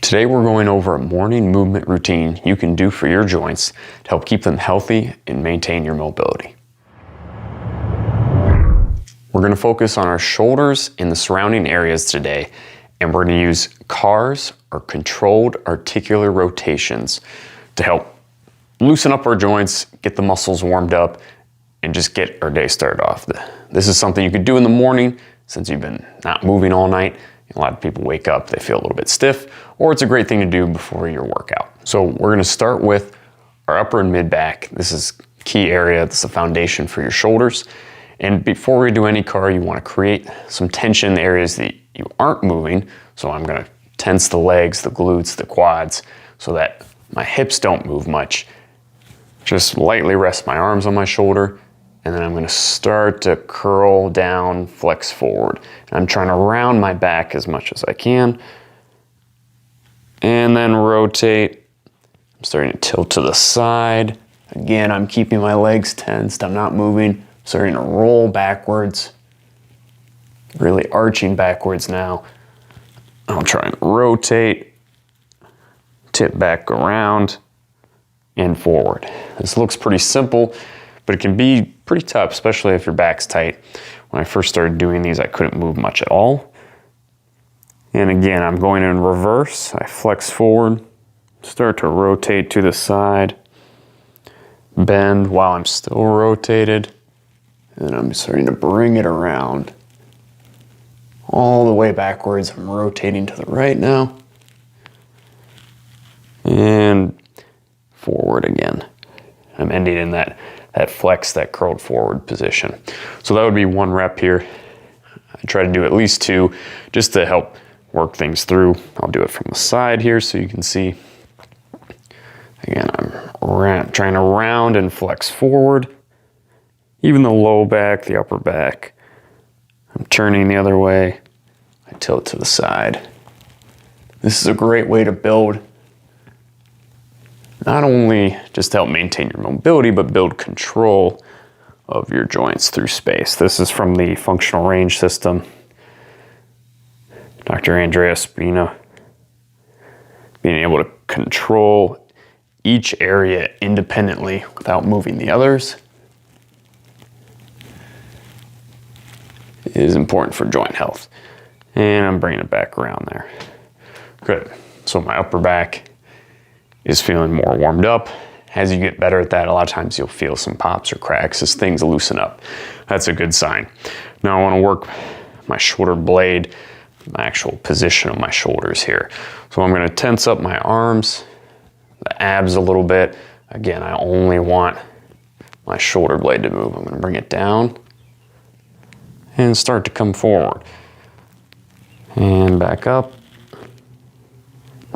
Today we're going over a morning movement routine you can do for your joints to help keep them healthy and maintain your mobility. We're going to focus on our shoulders and the surrounding areas today, and we're going to use CARs, or controlled articular rotations, to help loosen up our joints, get the muscles warmed up, and just get our day started off. This is something you could do in the morning since you've been not moving all night. A lot of people wake up, they feel a little bit stiff, or it's a great thing to do before your workout. So we're gonna start with our upper and mid back. This is a key area, it's the foundation for your shoulders. And before we do any CAR, you wanna create some tension in the areas that you aren't moving. So I'm gonna tense the legs, the glutes, the quads, so that my hips don't move much. Just lightly rest my arms on my shoulder, and then I'm gonna start to curl down, flex forward. And I'm trying to round my back as much as I can. And then rotate. I'm starting to tilt to the side. Again, I'm keeping my legs tensed, I'm not moving. I'm starting to roll backwards. Really arching backwards now. I'll try and rotate, tip back around, and forward. This looks pretty simple, but it can be pretty tough, especially if your back's tight. When I first started doing these, I couldn't move much at all. And again, I'm going in reverse. I flex forward, start to rotate to the side, bend while I'm still rotated, and I'm starting to bring it around all the way backwards. I'm rotating to the right now, and forward again. I'm ending in that flex, that curled forward position. So that would be one rep here. I try to do at least two just to help work things through. I'll do it from the side here so you can see. Again, I'm trying to round and flex forward. Even the low back, the upper back. I'm turning the other way. I tilt to the side. This is a great way to build not only just to help maintain your mobility, but build control of your joints through space. This is from the functional range system. Dr. Andreo Spina. Being able to control each area independently without moving the others is important for joint health. And I'm bringing it back around there. Good. So my upper back is feeling more warmed up. As you get better at that, a lot of times you'll feel some pops or cracks as things loosen up. That's a good sign. Now I want to work my shoulder blade, my actual position of my shoulders here. So I'm going to tense up my arms, the abs a little bit. Again, I only want my shoulder blade to move. I'm going to bring it down and start to come forward. And back up.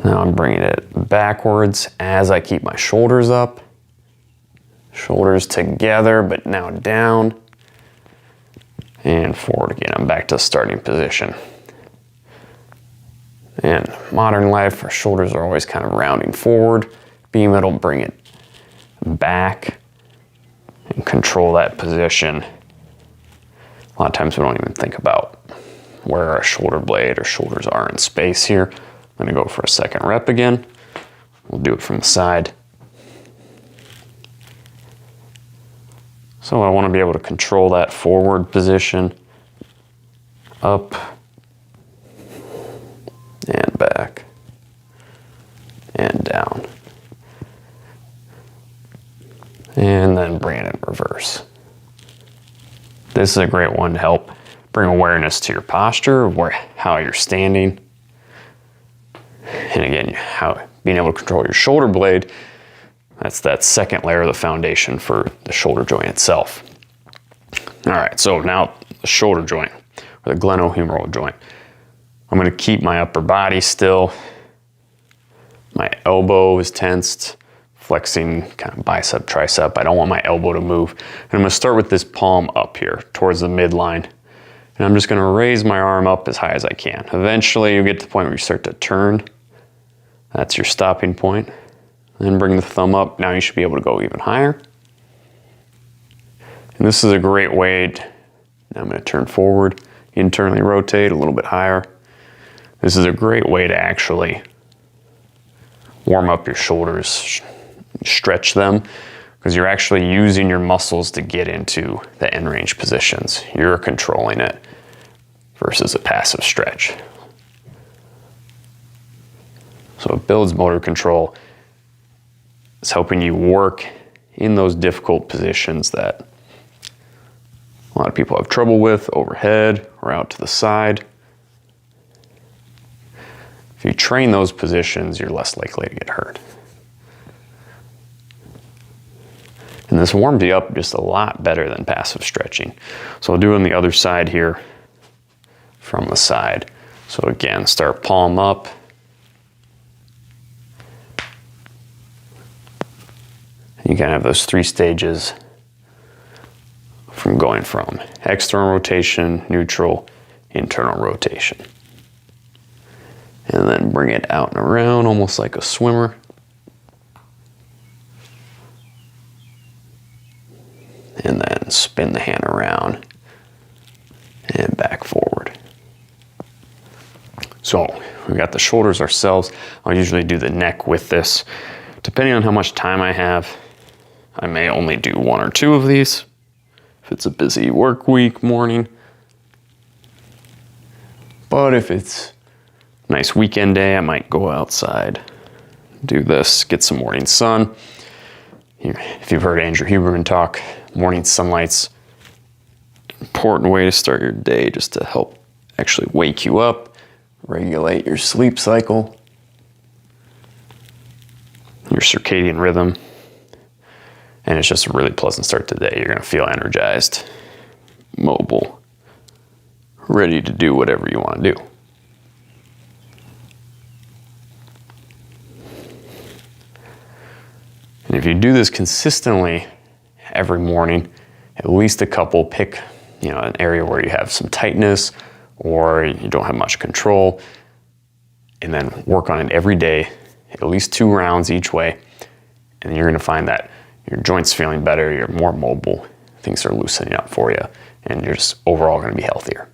Now I'm bringing it backwards as I keep my shoulders up. Shoulders together, but now down. And forward again. I'm back to starting position. In modern life, our shoulders are always kind of rounding forward. Being able to bring it back and control that position. A lot of times we don't even think about where our shoulder blade or shoulders are in space here. I'm gonna go for a second rep again. We'll do it from the side. So I wanna be able to control that forward position, up and back and down. And then bring it in reverse. This is a great one to help bring awareness to your posture, how you're standing. And again, being able to control your shoulder blade, that's that second layer of the foundation for the shoulder joint itself. All right, so now the shoulder joint, or the glenohumeral joint. I'm gonna keep my upper body still. My elbow is tensed, flexing kind of bicep, tricep. I don't want my elbow to move. And I'm gonna start with this palm up here towards the midline. And I'm just gonna raise my arm up as high as I can. Eventually you'll get to the point where you start to turn. That's your stopping point. Then bring the thumb up. Now you should be able to go even higher. And this is a great way now I'm gonna turn forward, internally rotate a little bit higher. This is a great way to actually warm up your shoulders, stretch them, because you're actually using your muscles to get into the end range positions. You're controlling it versus a passive stretch. So it builds motor control. It's helping you work in those difficult positions that a lot of people have trouble with, overhead or out to the side. If you train those positions, you're less likely to get hurt. And this warms you up just a lot better than passive stretching. So I'll do it on the other side here from the side. So again, start palm up. You kind of have those 3 stages from going from external rotation, neutral, internal rotation. And then bring it out and around almost like a swimmer. And then spin the hand around and back forward. So we got the shoulders ourselves. I'll usually do the neck with this. Depending on how much time I have, I may only do 1 or 2 of these if it's a busy work week morning. But if it's a nice weekend day, I might go outside, do this, get some morning sun. If you've heard Andrew Huberman talk, morning sunlight's an important way to start your day, just to help actually wake you up, regulate your sleep cycle, your circadian rhythm. And it's just a really pleasant start to the day. You're gonna feel energized, mobile, ready to do whatever you wanna do. And if you do this consistently every morning, at least a couple, pick an area where you have some tightness or you don't have much control, and then work on it every day, at least 2 rounds each way, and you're gonna find that your joints feeling better, you're more mobile, things are loosening up for you, and you're just overall gonna be healthier.